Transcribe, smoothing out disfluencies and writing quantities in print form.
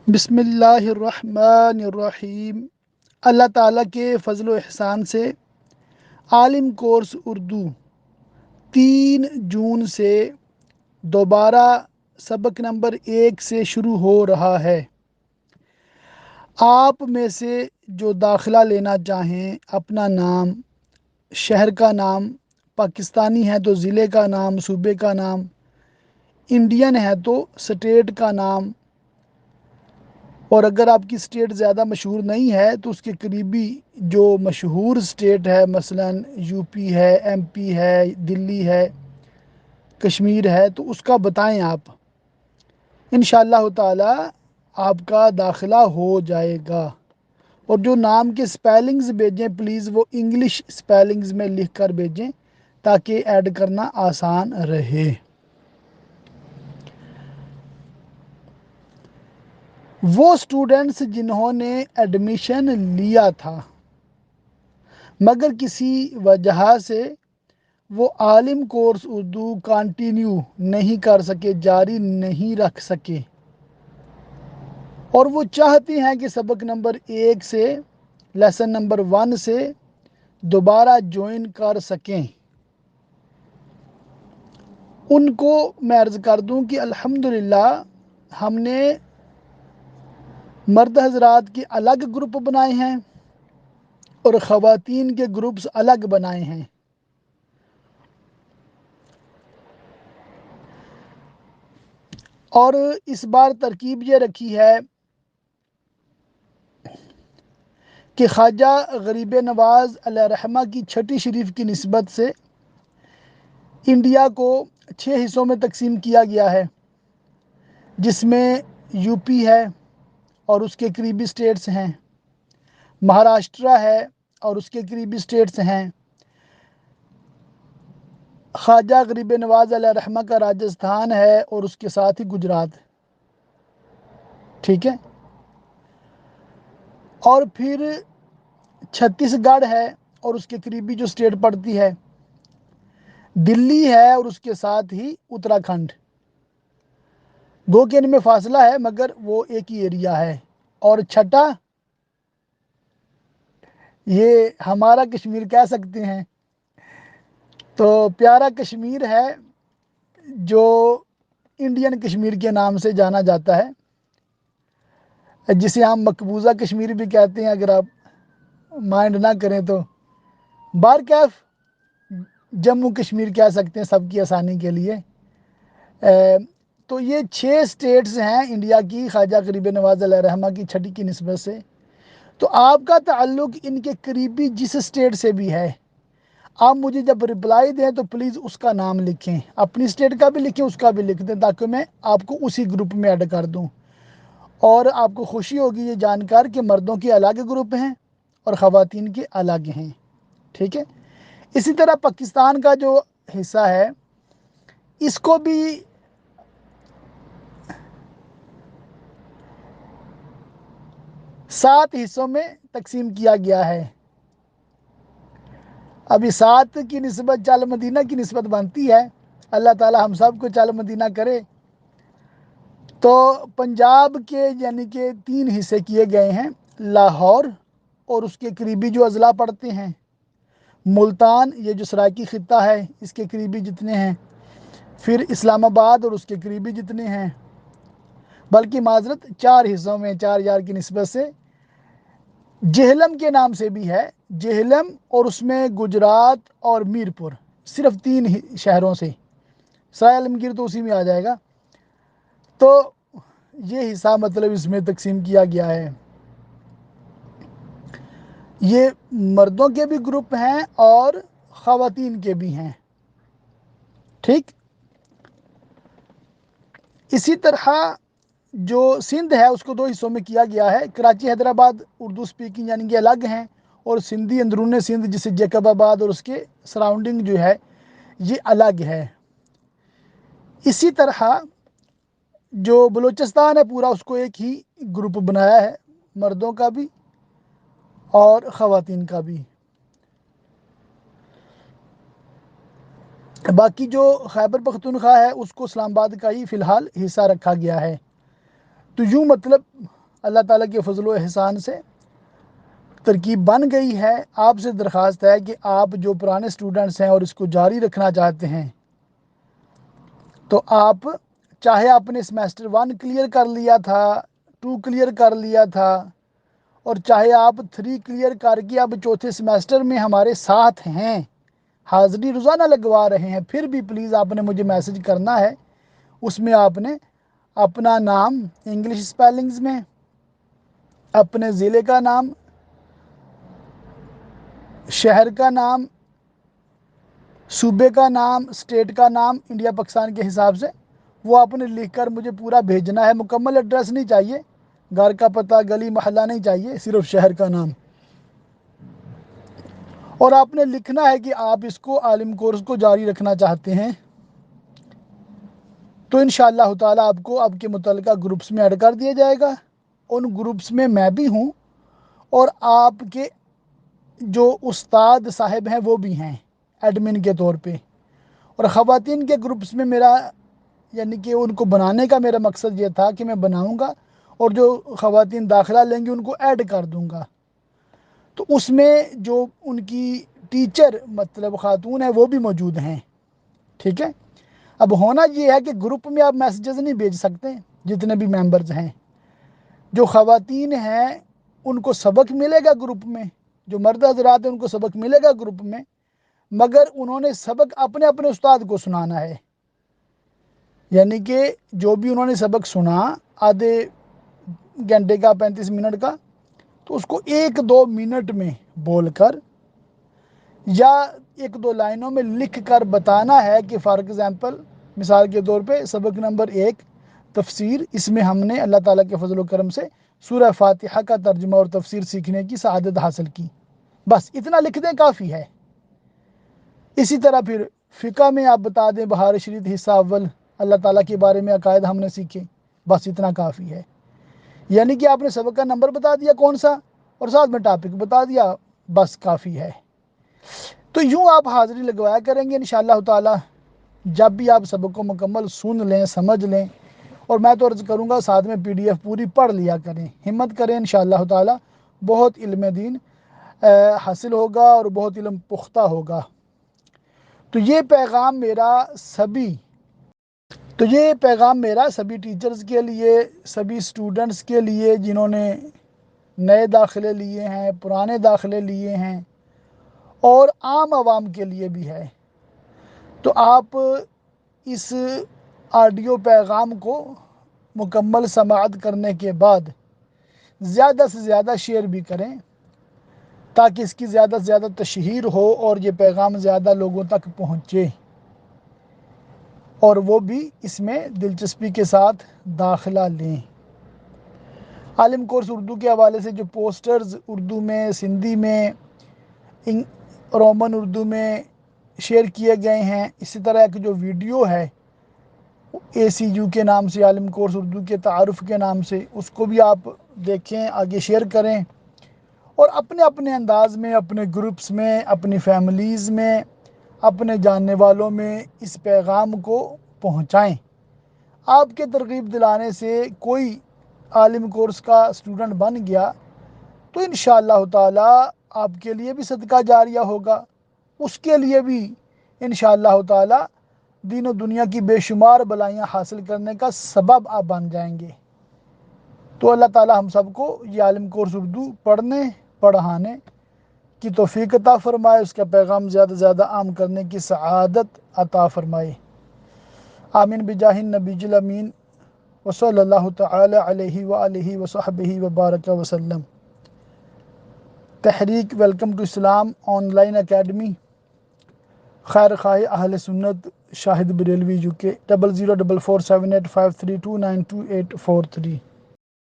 بسم اللہ الرحمن الرحیم۔ اللہ تعالیٰ کے فضل و احسان سے عالم کورس اردو 3 جون سے دوبارہ سبق نمبر 1 سے شروع ہو رہا ہے۔ آپ میں سے جو داخلہ لینا چاہیں اپنا نام، شہر کا نام، پاکستانی ہے تو ضلع کا نام، صوبے کا نام، انڈین ہے تو سٹیٹ کا نام، اور اگر آپ کی سٹیٹ زیادہ مشہور نہیں ہے تو اس کے قریبی جو مشہور سٹیٹ ہے، مثلا یو پی ہے، ایم پی ہے، دلی ہے، کشمیر ہے، تو اس کا بتائیں آپ۔ انشاءاللہ تعالی آپ کا داخلہ ہو جائے گا۔ اور جو نام کے سپیلنگز بھیجیں پلیز وہ انگلش سپیلنگز میں لکھ کر بھیجیں تاکہ ایڈ کرنا آسان رہے۔ وہ سٹوڈنٹس جنہوں نے ایڈمیشن لیا تھا مگر کسی وجہ سے وہ عالم کورس اردو کنٹینیو نہیں کر سکے، جاری نہیں رکھ سکے، اور وہ چاہتے ہیں کہ سبق نمبر 1 سے، لیسن نمبر 1 سے دوبارہ جوائن کر سکیں، ان کو میں عرض کر دوں کہ الحمدللہ ہم نے مرد حضرات کے الگ گروپ بنائے ہیں اور خواتین کے گروپس الگ بنائے ہیں۔ اور اس بار ترکیب یہ رکھی ہے کہ خواجہ غریب نواز علیہ رحمہ کی چھٹی شریف کی نسبت سے انڈیا کو 6 حصوں میں تقسیم کیا گیا ہے، جس میں یو پی ہے اور اس کے قریبی سٹیٹس ہیں، مہاراشٹرا ہے اور اس کے قریبی سٹیٹس ہیں، خواجہ غریب نواز علیہ رحمہ کا راجستھان ہے اور اس کے ساتھ ہی گجرات، ٹھیک ہے، اور پھر چھتیس گڑھ ہے اور اس کے قریبی جو سٹیٹ پڑتی ہے، دلی ہے اور اس کے ساتھ ہی اتراکھنڈ، دو کے ان میں فاصلہ ہے مگر وہ ایک ہی ایریا ہے، اور چھٹا یہ ہمارا کشمیر کہہ سکتے ہیں، تو پیارا کشمیر ہے جو انڈین کشمیر کے نام سے جانا جاتا ہے، جسے ہم مقبوضہ کشمیر بھی کہتے ہیں اگر آپ مائنڈ نہ کریں تو، بارکیف جموں کشمیر کہہ سکتے ہیں سب کی آسانی کے لیے۔ تو یہ 6 سٹیٹس ہیں انڈیا کی خواجہ غریب نواز علیہ رحمہ کی چھٹی کی نسبت سے، تو آپ کا تعلق ان کے قریبی جس سٹیٹ سے بھی ہے، آپ مجھے جب رپلائی دیں تو پلیز اس کا نام لکھیں، اپنی سٹیٹ کا بھی لکھیں، اس کا بھی لکھ دیں تاکہ میں آپ کو اسی گروپ میں ایڈ کر دوں، اور آپ کو خوشی ہوگی یہ جان کر کہ مردوں کے الگ گروپ ہیں اور خواتین کے الگ ہیں، ٹھیک ہے۔ اسی طرح پاکستان کا جو حصہ ہے اس کو بھی 7 حصوں میں تقسیم کیا گیا ہے۔ ابھی 7 کی نسبت چال مدینہ کی نسبت بنتی ہے، اللہ تعالی ہم سب کو چال مدینہ کرے۔ تو پنجاب کے یعنی کہ 3 حصے کیے گئے ہیں، لاہور اور اس کے قریبی جو اضلاع پڑتے ہیں، ملتان یہ جو سرائکی خطہ ہے اس کے قریبی جتنے ہیں، پھر اسلام آباد اور اس کے قریبی جتنے ہیں، بلکہ معذرت 4 حصوں میں 4 کی نسبت سے، جہلم کے نام سے بھی ہے، جہلم اور اس میں گجرات اور میرپور، صرف 3 شہروں سے، سرائے عالمگیر تو اسی میں آ جائے گا، تو یہ حصہ مطلب اس میں تقسیم کیا گیا ہے۔ یہ مردوں کے بھی گروپ ہیں اور خواتین کے بھی ہیں، ٹھیک۔ اسی طرح جو سندھ ہے اس کو 2 حصوں میں کیا گیا ہے، کراچی حیدرآباد اردو سپیکنگ یعنی کہ الگ ہیں، اور سندھی اندرون سندھ جسے جیکب آباد اور اس کے سراؤنڈنگ جو ہے یہ الگ ہے۔ اسی طرح جو بلوچستان ہے پورا اس کو ایک ہی گروپ بنایا ہے، مردوں کا بھی اور خواتین کا بھی۔ باقی جو خیبر پختونخوا ہے اس کو اسلام آباد کا ہی فی الحال حصہ رکھا گیا ہے۔ تو یوں مطلب اللہ تعالیٰ کے فضل و احسان سے ترکیب بن گئی ہے۔ آپ سے درخواست ہے کہ آپ جو پرانے سٹوڈنٹس ہیں اور اس کو جاری رکھنا چاہتے ہیں تو آپ چاہے آپ نے سیمیسٹر 1 کلیئر کر لیا تھا، 2 کلیئر کر لیا تھا، اور چاہے آپ 3 کلیئر کر کے اب چوتھے سیمیسٹر میں ہمارے ساتھ ہیں، حاضری روزانہ لگوا رہے ہیں، پھر بھی پلیز آپ نے مجھے میسج کرنا ہے۔ اس میں آپ نے اپنا نام انگلش سپیلنگز میں، اپنے ضلع کا نام، شہر کا نام، صوبے کا نام، اسٹیٹ کا نام انڈیا پاکستان کے حساب سے، وہ آپ نے لکھ کر مجھے پورا بھیجنا ہے۔ مکمل ایڈریس نہیں چاہیے، گھر کا پتہ، گلی محلہ نہیں چاہیے، صرف شہر کا نام۔ اور آپ نے لکھنا ہے کہ آپ اس کو عالم کورس کو جاری رکھنا چاہتے ہیں، تو انشاءاللہ تعالیٰ آپ کو آپ کے متعلقہ گروپس میں ایڈ کر دیا جائے گا۔ ان گروپس میں میں بھی ہوں اور آپ کے جو استاد صاحب ہیں وہ بھی ہیں ایڈمن کے طور پہ۔ اور خواتین کے گروپس میں میرا یعنی کہ ان کو بنانے کا میرا مقصد یہ تھا کہ میں بناؤں گا اور جو خواتین داخلہ لیں گی ان کو ایڈ کر دوں گا، تو اس میں جو ان کی ٹیچر مطلب خاتون ہیں وہ بھی موجود ہیں، ٹھیک ہے۔ اب ہونا یہ ہے کہ گروپ میں آپ میسیجز نہیں بھیج سکتے، جتنے بھی ممبرز ہیں جو خواتین ہیں ان کو سبق ملے گا گروپ میں، جو مرد حضرات ہیں ان کو سبق ملے گا گروپ میں، مگر انہوں نے سبق اپنے اپنے استاد کو سنانا ہے۔ یعنی کہ جو بھی انہوں نے سبق سنا آدھے گھنٹے کا 35 منٹ کا، تو اس کو 1-2 منٹ میں بول کر یا 1-2 لائنوں میں لکھ کر بتانا ہے کہ فار ایگزامپل مثال کے طور پہ سبق نمبر 1 تفسیر، اس میں ہم نے اللہ تعالیٰ کے فضل و کرم سے سورہ فاتحہ کا ترجمہ اور تفسیر سیکھنے کی سعادت حاصل کی، بس اتنا لکھ دیں کافی ہے۔ اسی طرح پھر فقہ میں آپ بتا دیں بہار شریف حصہ اول، اللہ تعالیٰ کے بارے میں عقائد ہم نے سیکھے، بس اتنا کافی ہے۔ یعنی کہ آپ نے سبق کا نمبر بتا دیا کون سا اور ساتھ میں ٹاپک بتا دیا، بس کافی ہے۔ تو یوں آپ حاضری لگوایا کریں گے انشاءاللہ تعالیٰ۔ جب بھی آپ سبق کو مکمل سن لیں، سمجھ لیں، اور میں تو عرض کروں گا ساتھ میں PDF پوری پڑھ لیا کریں، ہمت کریں انشاءاللہ تعالیٰ، بہت علم دین حاصل ہوگا اور بہت علم پختہ ہوگا۔ تو یہ پیغام میرا سبھی ٹیچرز کے لیے، سبھی سٹوڈنٹس کے لیے جنہوں نے نئے داخلے لیے ہیں، پرانے داخلے لیے ہیں، اور عام عوام کے لیے بھی ہے۔ تو آپ اس آڈیو پیغام کو مکمل سماعت کرنے کے بعد زیادہ سے زیادہ شیئر بھی کریں تاکہ اس کی زیادہ سے زیادہ تشہیر ہو اور یہ پیغام زیادہ لوگوں تک پہنچے اور وہ بھی اس میں دلچسپی کے ساتھ داخلہ لیں۔ عالم کورس اردو کے حوالے سے جو پوسٹرز اردو میں، سندھی میں، رومن اردو میں شیئر کیے گئے ہیں، اسی طرح ایک جو ویڈیو ہے ACU کے نام سے، عالم کورس اردو کے تعارف کے نام سے، اس کو بھی آپ دیکھیں، آگے شیئر کریں اور اپنے اپنے انداز میں، اپنے گروپس میں، اپنی فیملیز میں، اپنے جاننے والوں میں اس پیغام کو پہنچائیں۔ آپ کے ترغیب دلانے سے کوئی عالم کورس کا اسٹوڈنٹ بن گیا تو انشاءاللہ تعالیٰ آپ کے لیے بھی صدقہ جاریہ ہوگا، اس کے لیے بھی انشاءاللہ تعالیٰ دین و دنیا کی بے شمار بلائیاں حاصل کرنے کا سبب آپ بن جائیں گے۔ تو اللہ تعالیٰ ہم سب کو یہ عالم کورس اردو پڑھنے، پڑھانے کی توفیق عطا فرمائے، اس کا پیغام زیادہ سے زیادہ عام کرنے کی سعادت عطا فرمائے۔ آمین بجاہ النبی الامین وصلی اللہ تعالی علیہ وآلہ وصحبہ وبارک وسلم۔ تحریک welcome to Islam on line academy, خیر خواہ اہل سنت، شاہد بریلوی UK 00447853292843۔